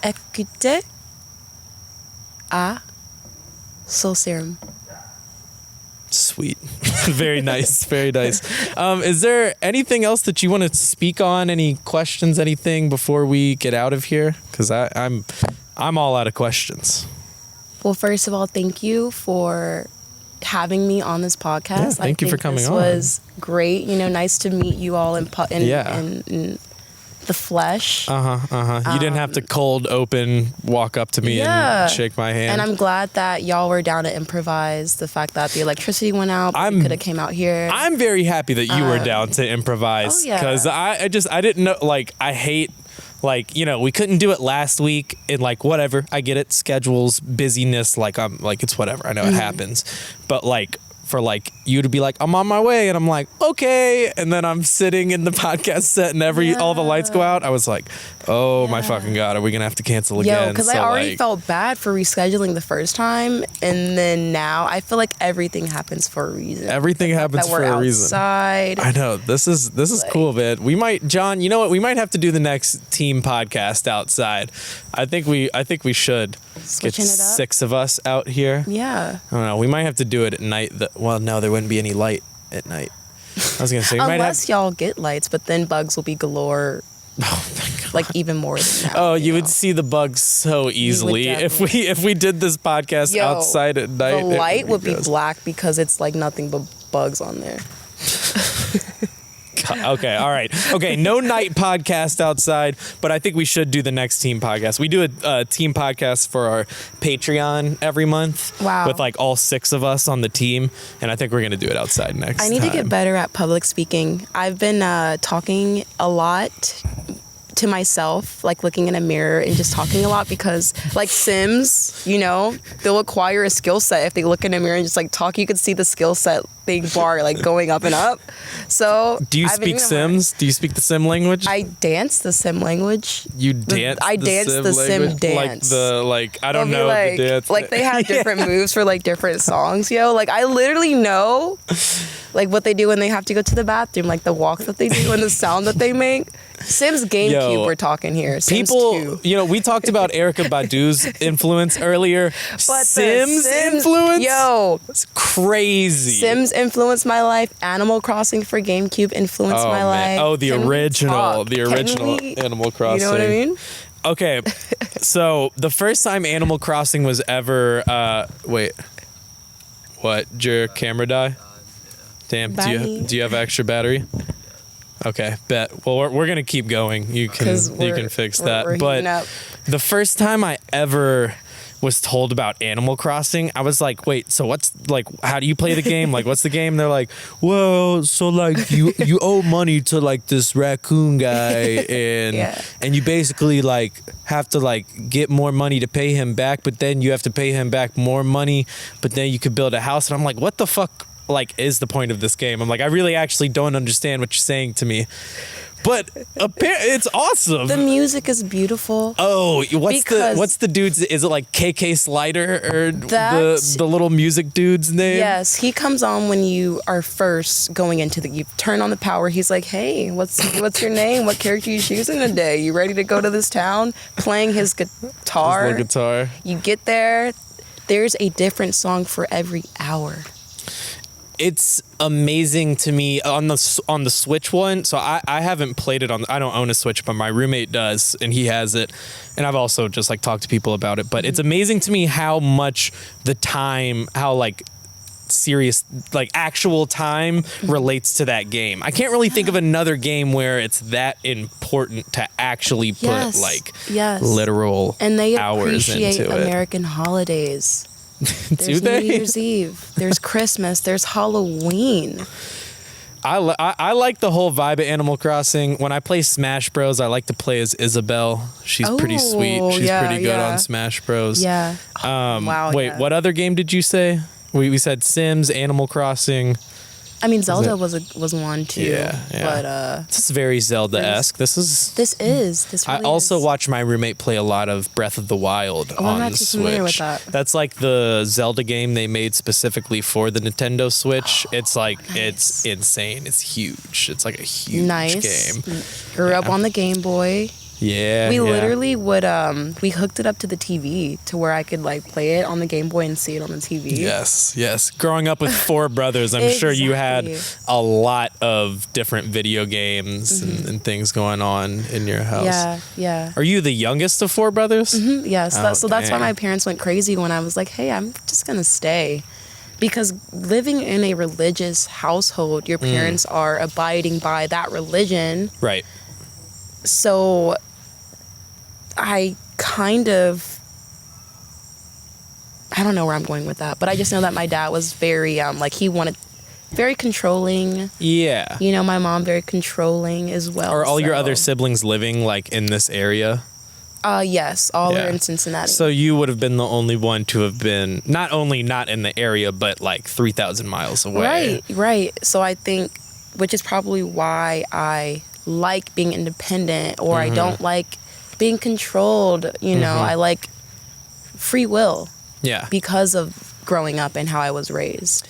Écoutez à Soul Serum. Sweet. Very nice. Very nice. Is there anything else that you want to speak on? Any questions, anything before we get out of here? Because I'm all out of questions. Well, first of all, thank you for having me on this podcast. Yeah, thank you for coming this on. Was great. Nice to meet you all in the flesh. You didn't have to cold open walk up to me and shake my hand. And I'm glad that y'all were down to improvise. The fact that the electricity went out, you could have came out here. I'm very happy that you were down to improvise because I didn't know. Like, I hate. Like, we couldn't do it last week and like whatever. I get it, schedules, busyness. Like it's whatever. I know it happens, but like. For like you to be like, I'm on my way, and I'm like, okay, and then I'm sitting in the podcast set and all the lights go out. I was like, oh my fucking god, are we gonna have to cancel again? Because I already felt bad for rescheduling the first time, and then now I feel like everything happens for a reason. Everything happens for a reason. Outside. I know this is cool, man. We might, John. You know what? We might have to do the next team podcast outside. I think we should. Switching get it up? 6 of us out here. Yeah. I don't know. We might have to do it at night. Well, no, there wouldn't be any light at night. I was gonna say unless y'all get lights, but then bugs will be galore. Oh my god! Like even more than now. Oh, you would see the bugs so easily if we did this podcast outside at night. The light would be black because it's like nothing but bugs on there. Okay, all right. Okay, no night podcast outside, but I think we should do the next team podcast. We do a team podcast for our Patreon every month. Wow. With like all 6 of us on the team, and I think we're going to do it outside next time. I need to get better at public speaking. I've been talking a lot to myself, like looking in a mirror and just talking a lot because like Sims, they'll acquire a skill set if they look in a mirror and just like talk. You could see the skill set big bar like going up and up. So do you speak Sims? Do you speak the Sim language? I dance the Sim language. You dance I dance the Sim dance. I don't know the dance. Like they have different moves for like different songs, Like I literally know like what they do when they have to go to the bathroom, like the walk that they do and the sound that they make. Sims GameCube, we're talking here. Sims people, 2. We talked about Erykah Badu's influence earlier. But Sims influence? It's crazy. Sims influenced my life. Animal Crossing for GameCube influenced my life. Oh, the original Animal Crossing. You know what I mean? Okay, so the first time Animal Crossing was ever, wait, what? Did your camera die? Damn, do you have extra battery? Okay, bet. Well, we're gonna keep going. You can fix that. But the first time I ever was told about Animal Crossing, I was like, wait, so what's like? How do you play the game? Like, what's the game? They're like, well, so like you owe money to like this raccoon guy, and you basically like have to like get more money to pay him back, but then you have to pay him back more money, but then you could build a house. And I'm like, what the fuck? Like, is the point of this game? I'm like, I really actually don't understand what you're saying to me, but it's awesome. The music is beautiful. Oh, what's the dude's? Is it like KK Slider or the little music dude's name? Yes, he comes on when you are first going into you turn on the power. He's like, hey, what's your name? What character you choosing today? You ready to go to this town? Playing his guitar. His little guitar. You get there. There's a different song for every hour. It's amazing to me on the Switch one. So I haven't played it I don't own a Switch, but my roommate does, and he has it. And I've also just like talked to people about it. But it's amazing to me how much how like serious, like actual time relates to that game. I can't really think of another game where it's that important to actually put literal and they hours appreciate into it. American holidays. There's Do they? New Year's Eve. There's Christmas. There's Halloween. I like the whole vibe of Animal Crossing. When I play Smash Bros, I like to play as Isabelle. She's pretty sweet. She's pretty good on Smash Bros. Yeah. Wow. Wait, what other game did you say? We said Sims, Animal Crossing. I mean, Zelda was one too. Yeah. But this is very Zelda-esque. This really I also watch my roommate play a lot of Breath of the Wild on the Switch. Familiar with that. That's like the Zelda game they made specifically for the Nintendo Switch. It's like it's insane. It's huge. It's like a huge game. Grew up on the Game Boy. Yeah. We literally would we hooked it up to the TV to where I could like play it on the Game Boy and see it on the TV. Yes. Growing up with 4 brothers, I'm sure you had a lot of different video games and things going on in your house. Yeah. Are you the youngest of 4 brothers? Yes. So that's why my parents went crazy when I was like, hey, I'm just gonna stay. Because living in a religious household, your parents are abiding by that religion. Right. So I don't know where I'm going with that, but I just know that my dad was very, very controlling. Yeah. You know, my mom very controlling as well. Are all your other siblings living like in this area? Yes, all are in Cincinnati. So you would have been the only one to have been not only not in the area, but like 3,000 miles away. Right. So I think, which is probably why I like being independent, or I don't like being controlled. You know, I like free will. Yeah. Because of growing up and how I was raised.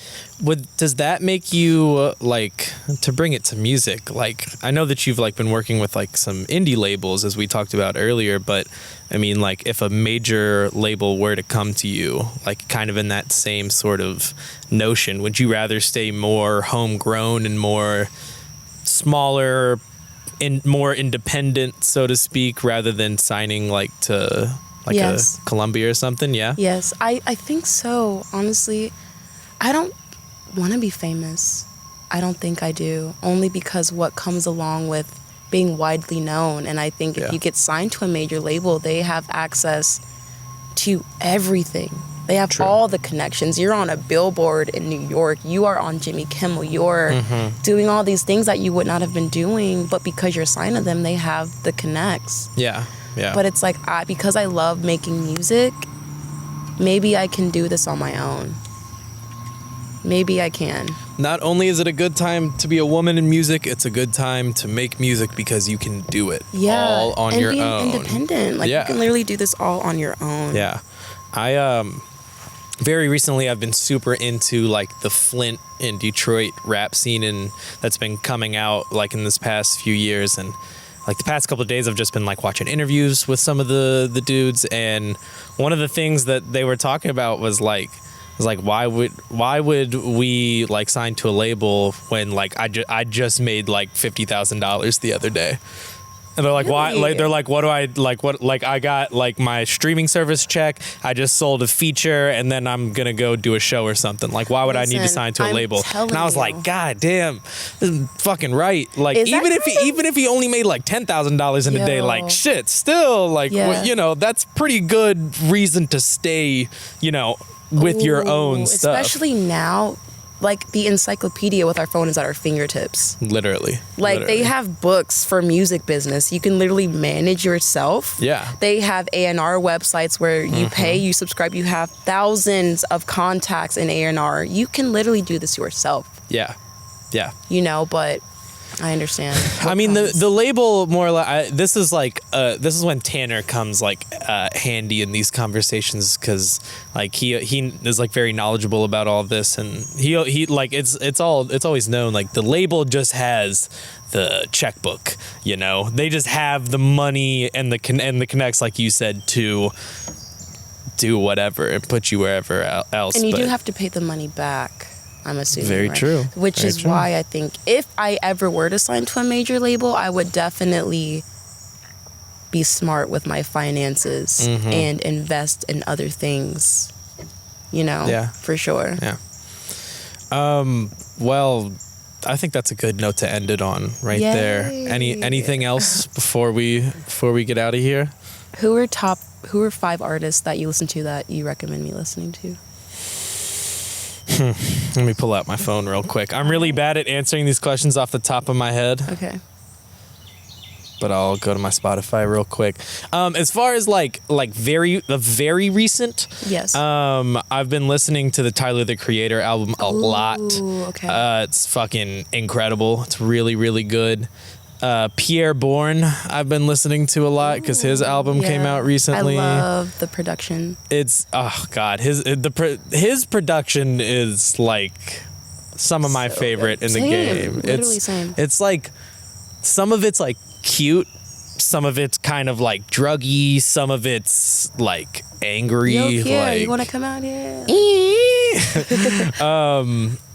Does that make you like, to bring it to music, like I know that you've like been working with like some indie labels as we talked about earlier, but I mean like if a major label were to come to you like kind of in that same sort of notion, would you rather stay more homegrown and more smaller and more independent, so to speak, rather than signing like to like a Columbia or something? Yes, I think so. Honestly, I don't want to be famous. I don't think I do. Only because what comes along with being widely known. And I think if you get signed to a major label, they have access to everything. They have all the connections. You're on a billboard in New York. You are on Jimmy Kimmel. You're doing all these things that you would not have been doing. But because you're signed to them, they have the connects. Yeah. But it's like, because I love making music, maybe I can do this on my own. Maybe I can. Not only is it a good time to be a woman in music, it's a good time to make music because you can do it all on your own. And being independent. Like, you can literally do this all on your own. Yeah. Very recently, I've been super into like the Flint and Detroit rap scene, and that's been coming out like in this past few years. And like the past couple of days, I've just been like watching interviews with some of the dudes, and one of the things that they were talking about was like why would we like sign to a label when like I just made like $50,000 the other day. And they're like, why? Like, they're like, what do I like? What like I got like my streaming service check. I just sold a feature, and then I'm gonna go do a show or something. Like, why would I need to sign to a label? And I was like, God damn, this is fucking right. Like, even if he only made like $10,000 in a day, like shit, still like you know, that's pretty good reason to stay, you know, with your own stuff. Especially now. Like, the encyclopedia with our phone is at our fingertips. Literally. They have books for music business. You can literally manage yourself. Yeah. They have A&R websites where you pay, you subscribe, you have thousands of contacts in A&R. You can literally do this yourself. Yeah. Yeah. You know, but I understand. I mean, the label more like this is when Tanner comes like handy in these conversations, because like he is like very knowledgeable about all this, and he like it's always known like the label just has the checkbook, you know, they just have the money and the connects, like you said, to do whatever and put you wherever else. And you do have to pay the money back, I'm assuming. Very true. Which is why I think if I ever were to sign to a major label, I would definitely be smart with my finances and invest in other things. You know? Yeah. For sure. Yeah. Well, I think that's a good note to end it on right there. Anything else before we get out of here? Who are 5 artists that you listen to that you recommend me listening to? Let me pull out my phone real quick. I'm really bad at answering these questions off the top of my head. Okay. But I'll go to my Spotify real quick. As far as like very recent, yes. I've been listening to the Tyler the Creator album a lot. Okay. It's fucking incredible. It's really, really good. Pierre Bourne, I've been listening to a lot because his album came out recently. I love the production. It's his production is like some of my favorite in the game. Literally same. It's like some of it's like cute, some of it's kind of like druggy, some of it's like angry. Yo, Pierre, like, you want to come out here?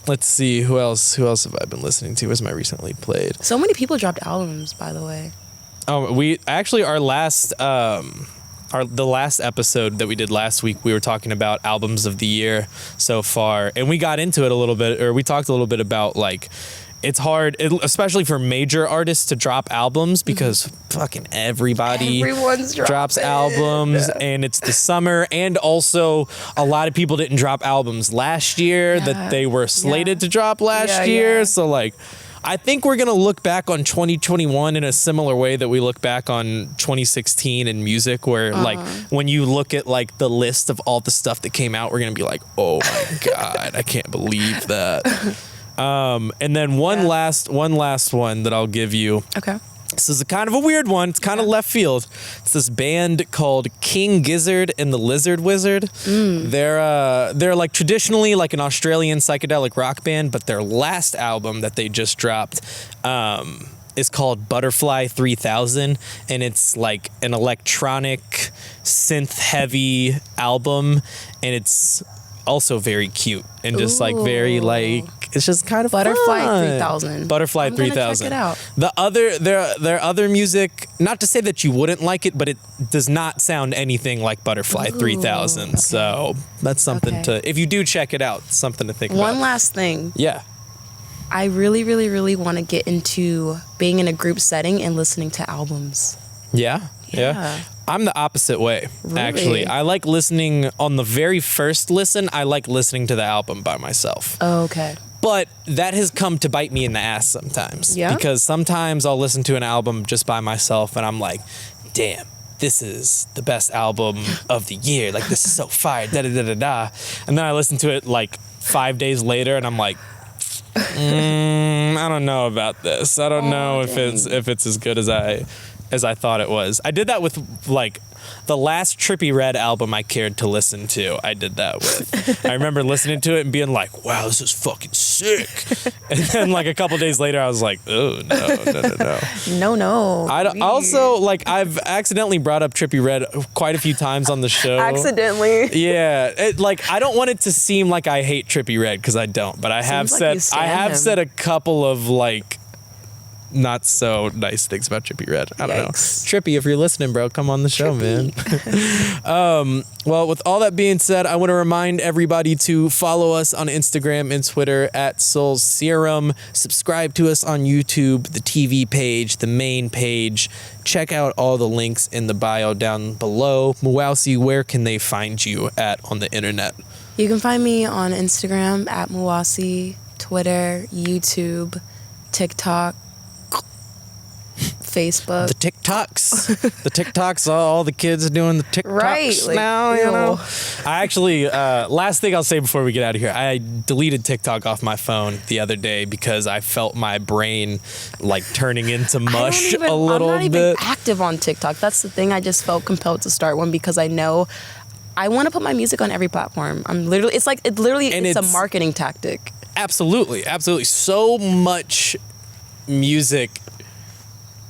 Let's see, who else have I been listening to? Where's my recently played? So many people dropped albums, by the way. We actually, our last the last episode that we did last week, we were talking about albums of the year so far, and we got into it a little bit, or we talked a little bit about like it's hard, especially for major artists to drop albums because fucking everybody drops albums, and it's the summer, and also a lot of people didn't drop albums last year that they were slated to drop last year. So like, I think we're going to look back on 2021 in a similar way that we look back on 2016 in music, where like when you look at like the list of all the stuff that came out, we're going to be like, oh my God, I can't believe that. And then one last one that I'll give you. Okay. This is a kind of a weird one. It's kind of left field. It's this band called King Gizzard and the Lizard Wizard. They're like traditionally like an Australian psychedelic rock band, but their last album that they just dropped is called Butterfly 3000, and it's like an electronic synth heavy album, and it's also very cute and just like very like, it's just kind of Butterfly fun. 3000. Butterfly 3000. Check it out. Their other music, not to say that you wouldn't like it, but it does not sound anything like Butterfly 3000. Okay. So that's something to, if you do check it out, something to think about. One last thing. Yeah. I really, really, really want to get into being in a group setting and listening to albums. Yeah. I'm the opposite way, actually. I like listening on the very first listen. I like listening to the album by myself. Oh, okay. But that has come to bite me in the ass sometimes. Yeah. Because sometimes I'll listen to an album just by myself and I'm like, damn, this is the best album of the year. Like, this is so fire, da-da-da-da-da. And then I listen to it like 5 days later and I'm like, I don't know about this. I don't know if it's as good as I thought it was. I did that with like the last Trippie Redd album I cared to listen to. I did that with. I remember listening to it and being like, wow, this is fucking sick. And then like a couple days later, I was like, oh, no. No. I also, like, I've accidentally brought up Trippie Redd quite a few times on the show. Accidentally. Yeah. Like, I don't want it to seem like I hate Trippie Redd, because I don't. But I have said a couple of like not so nice things about Trippie Redd. I don't know. Trippie, if you're listening, bro, come on the show, man. Well, with all that being said, I want to remind everybody to follow us on Instagram and Twitter at Soul Serum. Subscribe to us on YouTube, the TV page, the main page. Check out all the links in the bio down below. Muwosi, where can they find you at on the internet? You can find me on Instagram at Muwosi, Twitter, YouTube, TikTok, Facebook. The TikToks, all the kids are doing the TikToks now, you know. I actually, last thing I'll say before we get out of here, I deleted TikTok off my phone the other day because I felt my brain like turning into mush a little bit. I'm not even active on TikTok. That's the thing. I just felt compelled to start one because I know I want to put my music on every platform. It's a marketing tactic. Absolutely. So much music.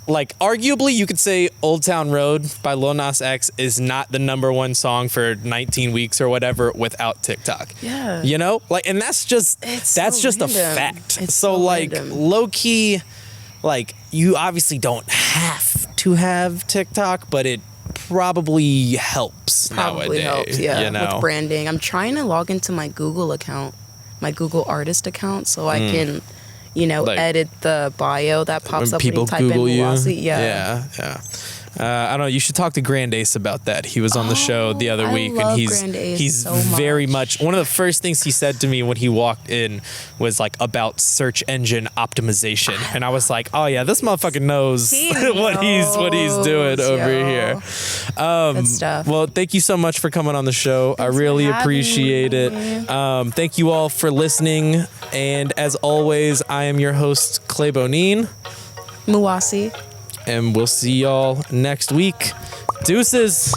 Like, arguably, you could say Old Town Road by Lil Nas X is not the #1 song for 19 weeks or whatever without TikTok. Yeah. You know? Like, and that's just a fact. It's so like, low-key, like, you obviously don't have to have TikTok, but it probably helps nowadays. Yeah, you know? With branding. I'm trying to log into my Google account, my Google artist account, so I can... like, edit the bio that pops up when you type Google in Muwosi. Yeah. I don't know. You should talk to Grand Ace about that. He was on the show the other week, and he's so very much. One of the first things he said to me when he walked in was like about search engine optimization, and I was like, oh yeah, this motherfucker knows what he's doing over here. Good stuff. Well, thank you so much for coming on the show. I really appreciate it. Thank you all for listening, and as always, I am your host, Clay Bonin. Muwosi. And we'll see y'all next week. Deuces.